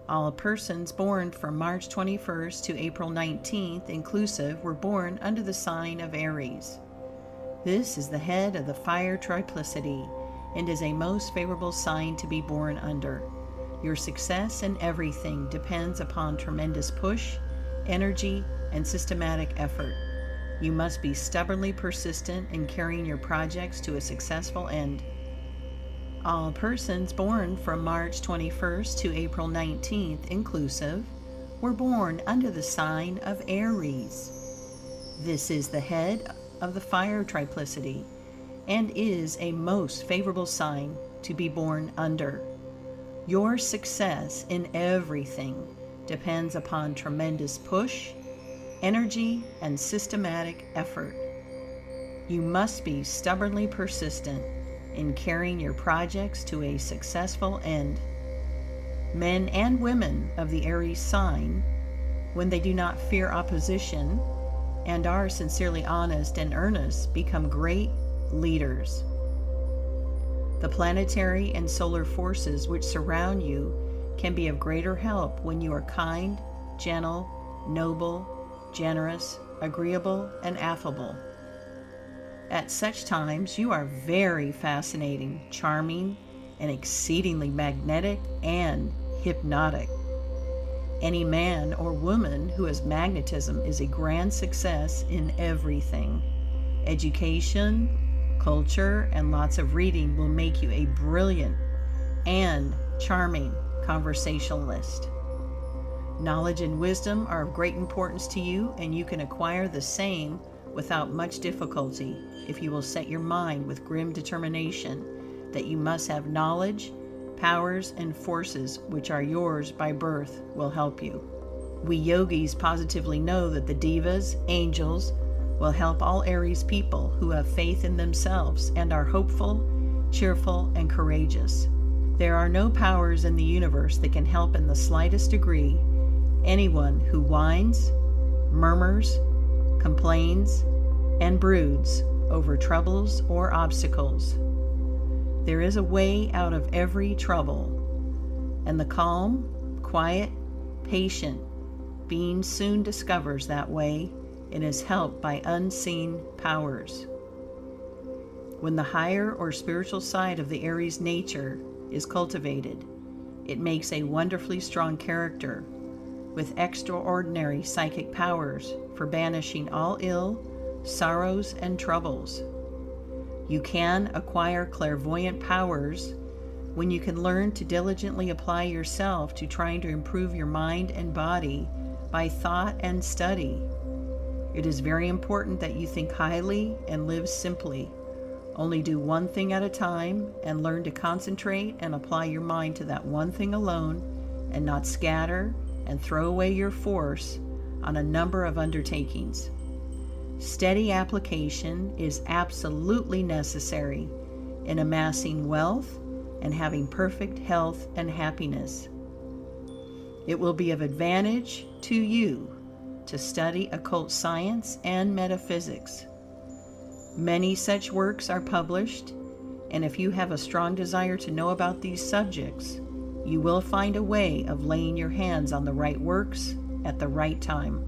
All persons born from March 21st to April 19th, inclusive, were born under the sign of Aries. This is the head of the fire triplicity and is a most favorable sign to be born under. Your success in everything depends upon tremendous push, energy, and systematic effort. You must be stubbornly persistent in carrying your projects to a successful end. All persons born from March 21st to April 19th, inclusive, were born under the sign of Aries. This is the head of the fire triplicity and is a most favorable sign to be born under. Your success in everything depends upon tremendous push, energy, and systematic effort. You must be stubbornly persistent in carrying your projects to a successful end. Men and women of the Aries sign, when they do not fear opposition and are sincerely honest and earnest, become great leaders. The planetary and solar forces which surround you can be of greater help when you are kind, gentle, noble, generous, agreeable, and affable. At such times, you are very fascinating, charming, and exceedingly magnetic and hypnotic. Any man or woman who has magnetism is a grand success in everything. Education, culture, and lots of reading will make you a brilliant and charming conversationalist. Knowledge and wisdom are of great importance to you, and you can acquire the same without much difficulty if you will set your mind with grim determination that you must have knowledge, powers, and forces which are yours by birth will help you. We yogis positively know that the devas, angels, will help all Aries people who have faith in themselves and are hopeful, cheerful, and courageous. There are no powers in the universe that can help in the slightest degree anyone who whines, murmurs, complains, and broods over troubles or obstacles. There is a way out of every trouble, and the calm, quiet, patient being soon discovers that way and is helped by unseen powers. When the higher or spiritual side of the Aries nature is cultivated, it makes a wonderfully strong character with extraordinary psychic powers for banishing all ill, sorrows, and troubles. You can acquire clairvoyant powers when you can learn to diligently apply yourself to trying to improve your mind and body by thought and study. It is very important that you think highly and live simply. Only do one thing at a time and learn to concentrate and apply your mind to that one thing alone, and not scatter and throw away your force on a number of undertakings. Steady application is absolutely necessary in amassing wealth and having perfect health and happiness. It will be of advantage to you to study occult science and metaphysics. Many such works are published, and if you have a strong desire to know about these subjects, you will find a way of laying your hands on the right works at the right time.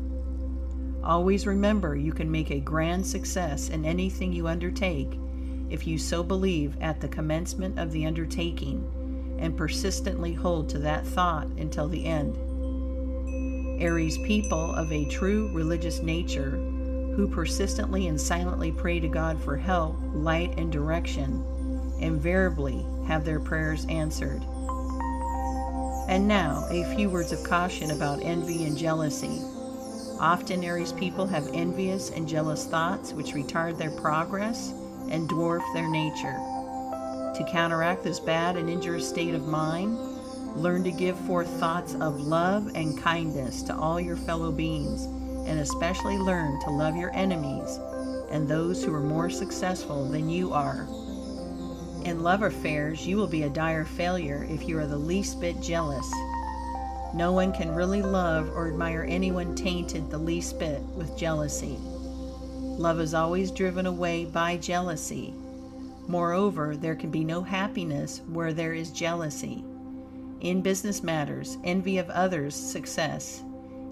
Always remember, you can make a grand success in anything you undertake if you so believe at the commencement of the undertaking and persistently hold to that thought until the end. Aries people of a true religious nature who persistently and silently pray to God for help, light, and direction invariably have their prayers answered. And now, a few words of caution about envy and jealousy. Often Aries people have envious and jealous thoughts which retard their progress and dwarf their nature. To counteract this bad and injurious state of mind, learn to give forth thoughts of love and kindness to all your fellow beings, and especially learn to love your enemies and those who are more successful than you are. In love affairs, you will be a dire failure if you are the least bit jealous. No one can really love or admire anyone tainted the least bit with jealousy. Love is always driven away by jealousy. Moreover, there can be no happiness where there is jealousy. In business matters, envy of others' success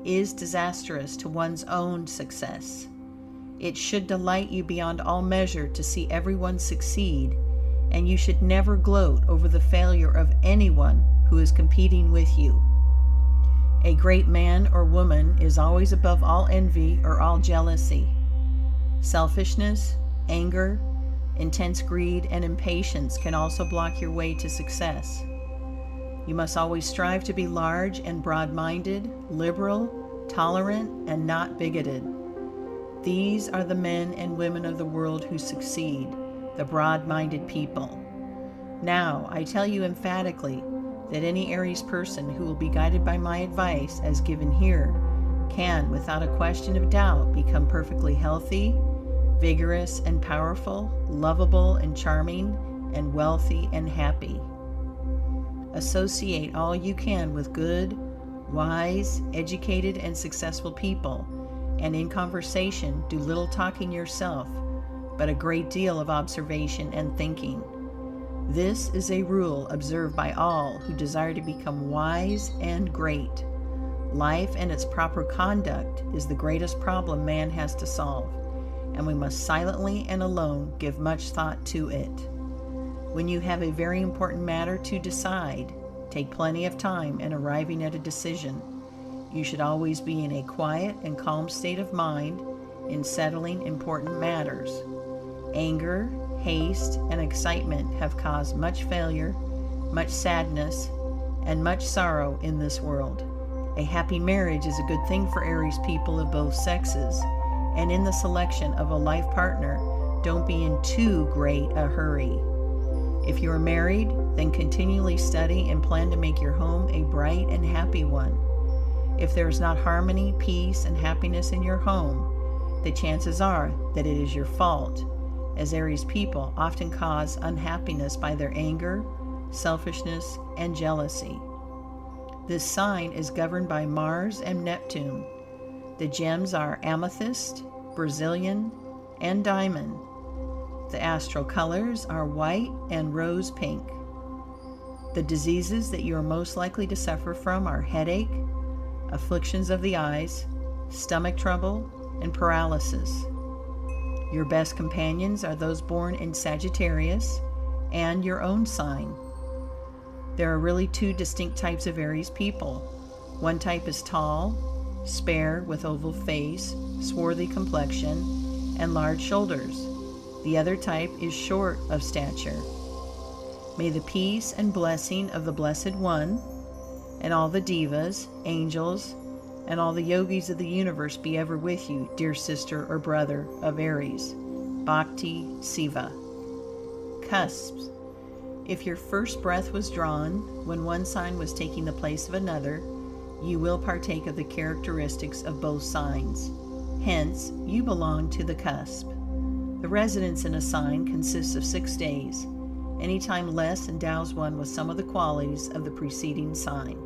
is disastrous to one's own success. It should delight you beyond all measure to see everyone succeed, and you should never gloat over the failure of anyone who is competing with you. A great man or woman is always above all envy or all jealousy. Selfishness, anger, intense greed, and impatience can also block your way to success. You must always strive to be large and broad-minded, liberal, tolerant, and not bigoted. These are the men and women of the world who succeed, the broad-minded people. Now, I tell you emphatically that any Aries person who will be guided by my advice as given here can, without a question of doubt, become perfectly healthy, vigorous and powerful, lovable and charming, and wealthy and happy. Associate all you can with good, wise, educated, and successful people, and in conversation do little talking yourself, but a great deal of observation and thinking. This is a rule observed by all who desire to become wise and great. Life and its proper conduct is the greatest problem man has to solve, and we must silently and alone give much thought to it. When you have a very important matter to decide, take plenty of time in arriving at a decision. You should always be in a quiet and calm state of mind in settling important matters. Anger, haste, and excitement have caused much failure, much sadness, and much sorrow in this world. A happy marriage is a good thing for Aries people of both sexes, and in the selection of a life partner, don't be in too great a hurry. If you are married, then continually study and plan to make your home a bright and happy one. If there is not harmony, peace, and happiness in your home, the chances are that it is your fault, as Aries people often cause unhappiness by their anger, selfishness, and jealousy. This sign is governed by Mars and Neptune. The gems are amethyst, Brazilian, and diamond. The astral colors are white and rose pink. The diseases that you are most likely to suffer from are headache, afflictions of the eyes, stomach trouble, and paralysis. Your best companions are those born in Sagittarius and your own sign. There are really two distinct types of Aries people. One type is tall, spare with oval face, swarthy complexion, and large shoulders. The other type is short of stature. May the peace and blessing of the Blessed One and all the divas, angels, and all the yogis of the universe be ever with you, dear sister or brother of Aries. Bhakti Seva. Cusps. If your first breath was drawn when one sign was taking the place of another, you will partake of the characteristics of both signs. Hence, you belong to the cusp. The residence in a sign consists of 6 days. Any time less endows one with some of the qualities of the preceding sign.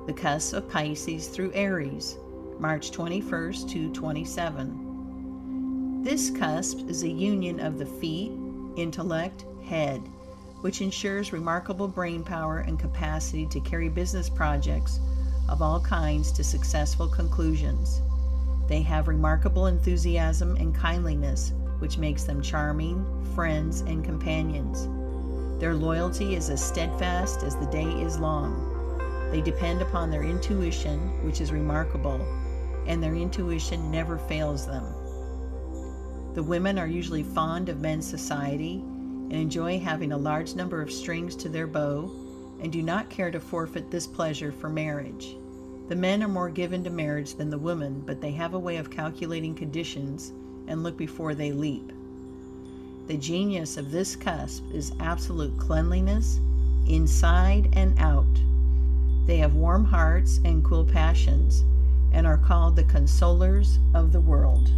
The cusp of Pisces through Aries, March 21st to 27. This cusp is a union of the feet, intellect, head, which ensures remarkable brain power and capacity to carry business projects of all kinds to successful conclusions. They have remarkable enthusiasm and kindliness, which makes them charming friends and companions. Their loyalty is as steadfast as the day is long. They depend upon their intuition, which is remarkable, and their intuition never fails them. The women are usually fond of men's society and enjoy having a large number of strings to their bow, and do not care to forfeit this pleasure for marriage. The men are more given to marriage than the women, but they have a way of calculating conditions and look before they leap. The genius of this cusp is absolute cleanliness, inside and out. They have warm hearts and cool passions, and are called the consolers of the world.